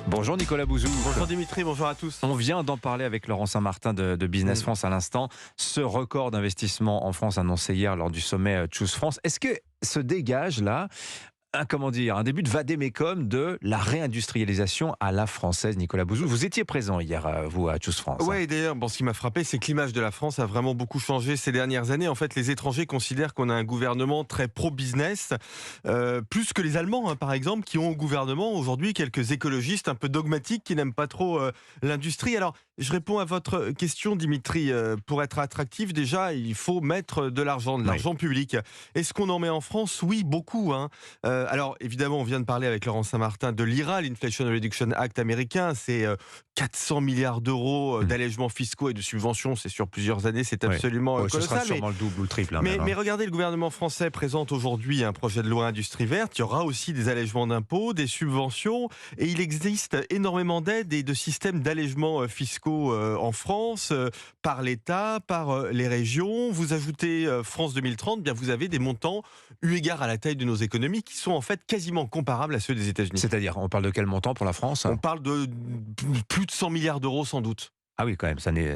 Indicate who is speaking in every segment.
Speaker 1: Bonjour Nicolas Bouzou.
Speaker 2: Bonjour Dimitri, bonjour à tous.
Speaker 1: On vient d'en parler avec Laurent Saint-Martin de Business France à l'instant. Ce record d'investissement en France annoncé hier lors du sommet Choose France, est-ce que se dégage là un début de vadémécum de la réindustrialisation à la française, Nicolas Bouzou? Vous étiez présent hier, vous, à Choose France.
Speaker 2: Ouais, et d'ailleurs, ce qui m'a frappé, c'est que l'image de la France a vraiment beaucoup changé ces dernières années. En fait, les étrangers considèrent qu'on a un gouvernement très pro-business, plus que les Allemands, par exemple, qui ont au gouvernement aujourd'hui quelques écologistes un peu dogmatiques qui n'aiment pas trop l'industrie. Alors, je réponds à votre question, Dimitri. Pour être attractif, déjà, il faut mettre de l'argent public. Est-ce qu'on en met en France? Oui, beaucoup. Alors, évidemment, on vient de parler avec Laurent Saint-Martin de l'IRA, l'Inflation Reduction Act américain. C'est 400 milliards d'euros d'allègements fiscaux et de subventions. C'est sur plusieurs années, c'est absolument
Speaker 1: ce
Speaker 2: colossal.
Speaker 1: sera sûrement le double ou le triple.
Speaker 2: Mais regardez, le gouvernement français présente aujourd'hui un projet de loi industrie verte. Il y aura aussi des allègements d'impôts, des subventions. Et il existe énormément d'aides et de systèmes d'allègements fiscaux en France, par l'État, par les régions. Vous ajoutez France 2030, bien vous avez des montants, eu égard à la taille de nos économies, qui sont en fait quasiment comparables à ceux des États-Unis.
Speaker 1: C'est-à-dire, on parle de quel montant pour la France?
Speaker 2: On parle de plus de 100 milliards d'euros sans doute.
Speaker 1: Ah oui, quand même, ça n'est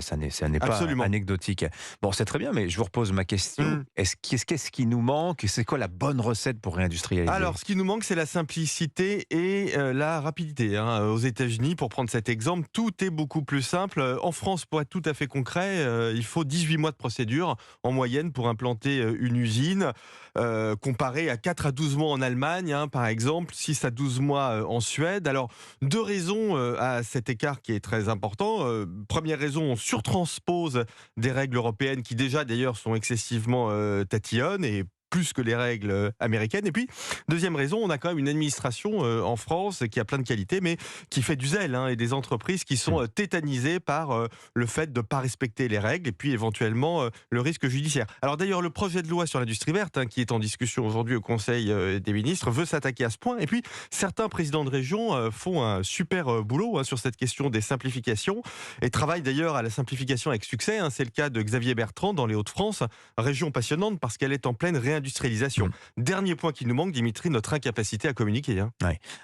Speaker 1: pas
Speaker 2: Absolument.
Speaker 1: anecdotique. Bon, c'est très bien, mais je vous repose ma question. Qu'est-ce qui nous manque? C'est quoi la bonne recette pour réindustrialiser?
Speaker 2: Alors, ce qui nous manque, c'est la simplicité et la rapidité. Aux États-Unis, pour prendre cet exemple, tout est beaucoup plus simple. En France, pour être tout à fait concret, il faut 18 mois de procédure en moyenne pour implanter une usine, comparé à 4 à 12 mois en Allemagne, par exemple, 6 à 12 mois en Suède. Alors, deux raisons à cet écart qui est très important. Première raison, on surtranspose des règles européennes qui déjà d'ailleurs sont excessivement tatillonnes et plus que les règles américaines. Et puis, deuxième raison, on a quand même une administration en France qui a plein de qualités, mais qui fait du zèle, et des entreprises qui sont tétanisées par le fait de ne pas respecter les règles et puis éventuellement le risque judiciaire. Alors d'ailleurs, le projet de loi sur l'industrie verte, qui est en discussion aujourd'hui au Conseil des ministres, veut s'attaquer à ce point. Et puis, certains présidents de région font un super boulot sur cette question des simplifications et travaillent d'ailleurs à la simplification avec succès. C'est le cas de Xavier Bertrand dans les Hauts-de-France, région passionnante parce qu'elle est en pleine réindustrialisation. Dernier point qui nous manque, Dimitri, notre incapacité à communiquer.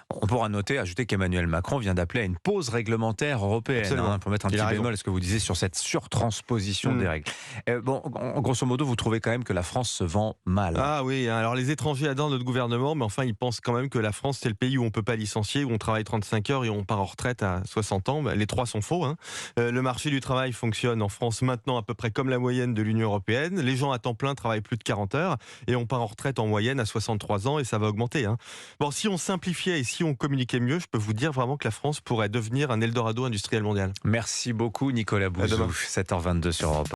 Speaker 1: On pourra ajouter qu'Emmanuel Macron vient d'appeler à une pause réglementaire européenne, pour mettre un petit bémol à ce que vous disiez sur cette surtransposition des règles. Grosso modo, vous trouvez quand même que la France se vend mal?
Speaker 2: Ah oui, alors les étrangers adorent notre gouvernement, mais enfin ils pensent quand même que la France c'est le pays où on peut pas licencier, où on travaille 35 heures et on part en retraite à 60 ans. Les trois sont faux. Le marché du travail fonctionne en France maintenant à peu près comme la moyenne de l'Union européenne. Les gens à temps plein travaillent plus de 40 heures. Et on part en retraite en moyenne à 63 ans et ça va augmenter. Bon, si on simplifiait et si on communiquait mieux, je peux vous dire vraiment que la France pourrait devenir un Eldorado industriel mondial.
Speaker 1: Merci beaucoup Nicolas Bouzou, 7h22 sur Europe 1.